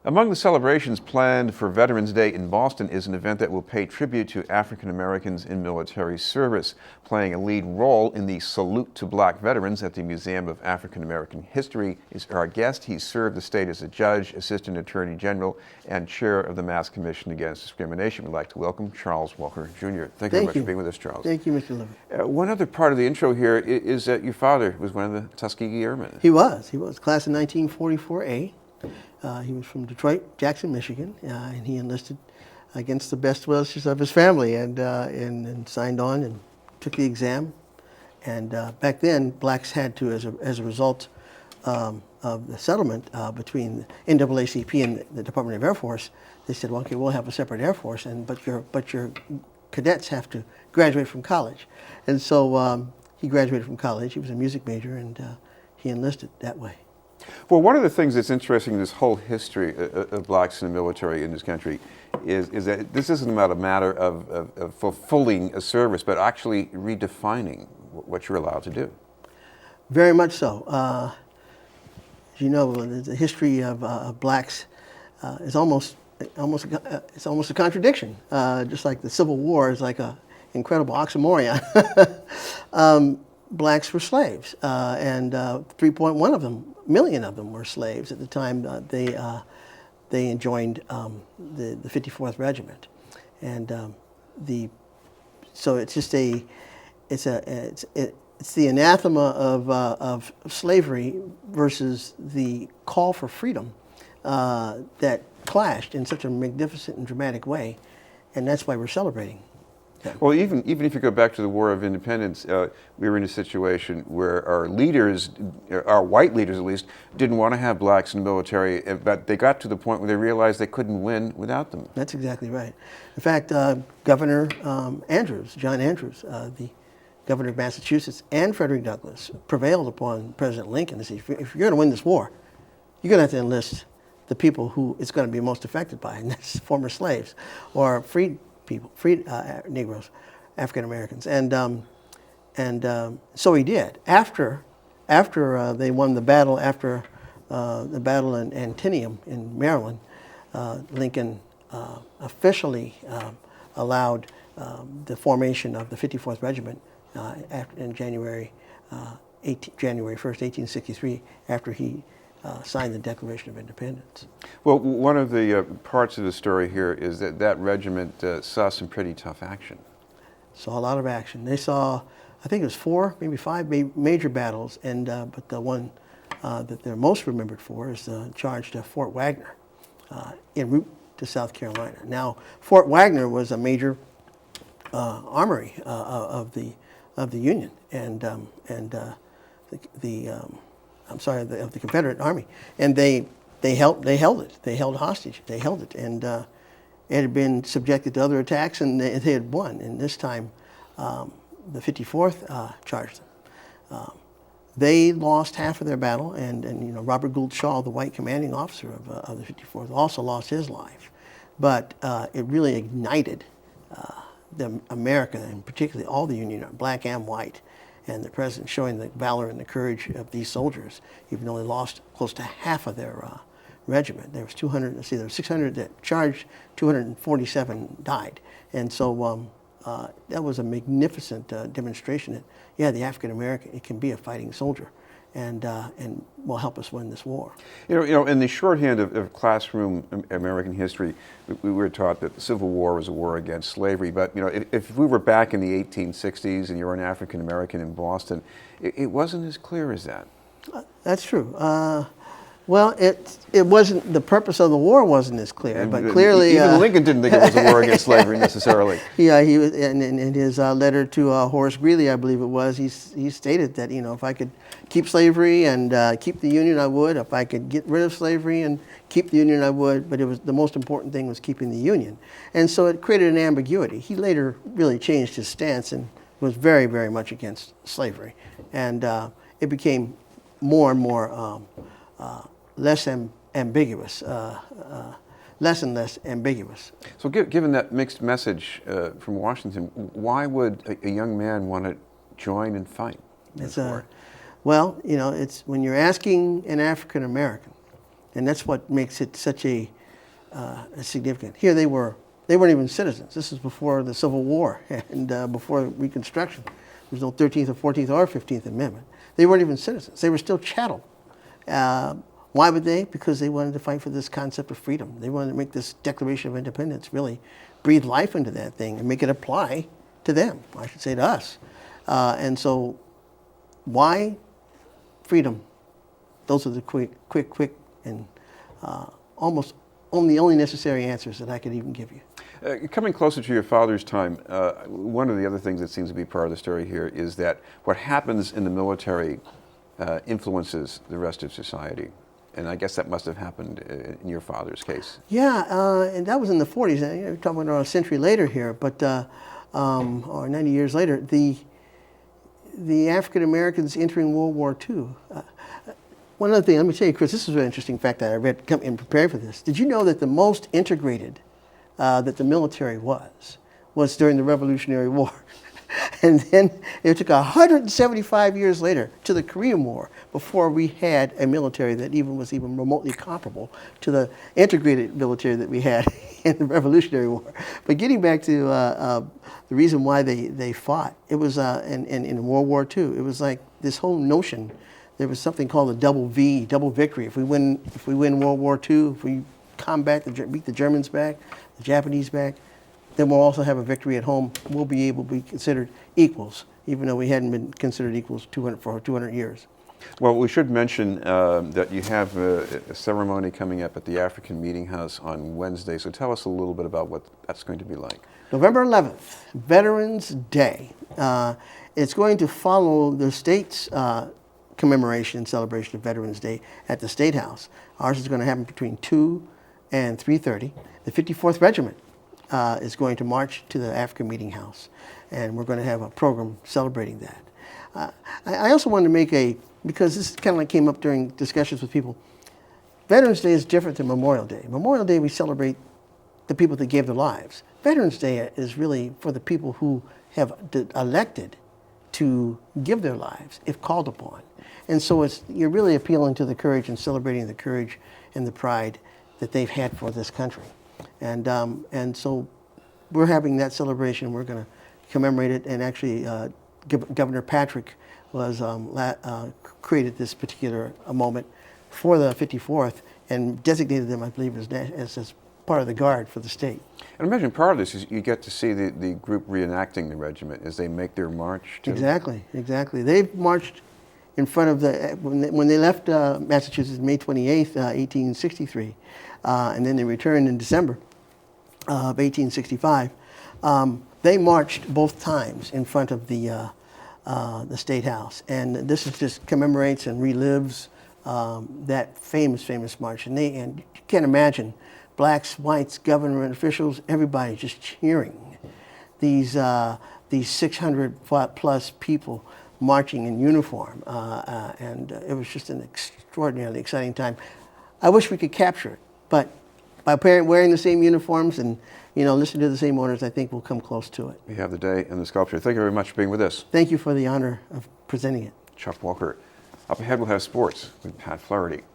Among the celebrations planned for Veterans Day in Boston is an event that will pay tribute to African Americans in military service. Playing a lead role in the Salute to Black Veterans at the Museum of African American History is our guest. He served the state as a judge, assistant attorney general, and chair of the Mass Commission Against Discrimination. We'd like to welcome Charles Walker Jr. Thank you very much for being with us, Charles. Thank you, Mr. Levin. One other part of the intro here is that your father was one of the Tuskegee Airmen. He was. Class of 1944A. He was from Detroit, Jackson, Michigan, and he enlisted against the best wishes of his family and signed on and took the exam. And back then, blacks had to, as a result of the settlement between NAACP and the Department of Air Force, they said, well, okay, we'll have a separate Air Force, but your cadets have to graduate from college. And so he graduated from college. He was a music major, and he enlisted that way. Well, one of the things that's interesting in this whole history of blacks in the military in this country is that this isn't about a matter of fulfilling a service, but actually redefining what you're allowed to do. Very much so. As you know, the history of blacks is almost a contradiction. Just like the Civil War is like an incredible oxymoron. Blacks were slaves, and 3.1 million of them were slaves at the time they joined the 54th Regiment, and so it's just it's the anathema of slavery versus the call for freedom that clashed in such a magnificent and dramatic way, and that's why we're celebrating. Well, even if you go back to the War of Independence, we were in a situation where our leaders, our white leaders at least, didn't want to have blacks in the military, but they got to the point where they realized they couldn't win without them. That's exactly right. In fact, Governor Andrews, John Andrews, the governor of Massachusetts, and Frederick Douglass prevailed upon President Lincoln to say, if you're going to win this war, you're going to have to enlist the people who it's going to be most affected by, and that's former slaves or freed people, freed Negroes, African Americans, and so he did. After they won the battle, after the battle in Antietam in Maryland, Lincoln officially allowed the formation of the 54th Regiment in January 1st, 1863, after he signed the Declaration of Independence. Well, one of the parts of the story here is that regiment saw some pretty tough action. Saw a lot of action. They saw, I think it was 4, maybe 5 major battles, and but the one that they're most remembered for is the charge to Fort Wagner, en route to South Carolina. Now, Fort Wagner was a major armory of the Union, and of the Confederate Army, and they held it. They held hostage. They held it, and it had been subjected to other attacks, and they had won. And this time, the 54th charged them. They lost half of their battle, and Robert Gould Shaw, the white commanding officer of the 54th, also lost his life. But it really ignited America, and particularly all the Union, black and white, and the president showing the valor and the courage of these soldiers, even though they lost close to half of their regiment. There was 200. Let's see, there were 600 that charged, 247 died, and so that was a magnificent demonstration that the African American, it can be a fighting soldier, and will help us win this war. In the shorthand of classroom American history, we were taught that the Civil War was a war against slavery. But if we were back in the 1860s and you were an African American in Boston, it wasn't as clear as that. That's true. Well, it wasn't. The purpose of the war wasn't as clear, but clearly even Lincoln didn't think it was a war against slavery necessarily. Yeah, he was, in his letter to Horace Greeley, I believe it was, he stated that if I could keep slavery and keep the Union, I would. If I could get rid of slavery and keep the Union, I would. But the most important thing was keeping the Union, and so it created an ambiguity. He later really changed his stance and was very, very much against slavery, and it became more and more less ambiguous, less and less ambiguous. So given that mixed message from Washington, why would a young man want to join and fight this war? Well, it's when you're asking an African American And that's what makes it such a significant. Here they weren't even citizens. This is before the Civil War and before Reconstruction. There's no 13th or 14th or 15th Amendment. They weren't even citizens. They were still chattel. Why would they? Because they wanted to fight for this concept of freedom. They wanted to make this Declaration of Independence really breathe life into that thing and make it apply to them, I should say to us. And so why freedom? Those are the quick, and almost only necessary answers that I could even give you. Coming closer to your father's time, one of the other things that seems to be part of the story here is that what happens in the military influences the rest of society. And I guess that must have happened in your father's case. Yeah, and that was in the 40s. You're talking about a century later here, but or 90 years later, the African Americans entering World War II. One other thing, let me tell you, Chris, this is an interesting fact that I read in preparing for this. Did you know that the most integrated that the military was during the Revolutionary War? And then it took 175 years later to the Korean War before we had a military that was even remotely comparable to the integrated military that we had in the Revolutionary War. But getting back to the reason why they fought, it was in World War II. It was like this whole notion. There was something called the double V, double victory. If we win World War II, if we beat the Germans back, the Japanese back, then we'll also have a victory at home. We'll be able to be considered equals, even though we hadn't been considered equals for 200 years. Well, we should mention that you have a ceremony coming up at the African Meeting House on Wednesday. So tell us a little bit about what that's going to be like. November 11th, Veterans Day. It's going to follow the state's commemoration and celebration of Veterans Day at the State House. Ours is going to happen between 2 and 3:30. The 54th Regiment is going to march to the African Meeting House, and we're going to have a program celebrating that. I also wanted to make because this kind of like came up during discussions with people, Veterans Day is different than Memorial Day. Memorial Day, we celebrate the people that gave their lives. Veterans Day is really for the people who have elected to give their lives if called upon. And so you're really appealing to the courage and celebrating the courage and the pride that they've had for this country. And so we're having that celebration. We're going to commemorate it. And actually, Governor Patrick created this particular moment for the 54th and designated them, I believe, as part of the Guard for the state. And imagine part of this is you get to see the group reenacting the regiment as they make their march. Exactly. They've marched in front of when they left Massachusetts May 28th, 1863, and then they returned in December of 1865. They marched both times in front of the State House, and this just commemorates and relives that famous march. And you can't imagine blacks, whites, government officials, everybody just cheering these 600 plus people marching in uniform, and it was just an extraordinarily exciting time. I wish we could capture it, but by wearing the same uniforms and listening to the same orders, I think we'll come close to it. We have the day and the sculpture. Thank you very much for being with us. Thank you for the honor of presenting it. Chuck Walker. Up ahead, we'll have sports with Pat Flaherty.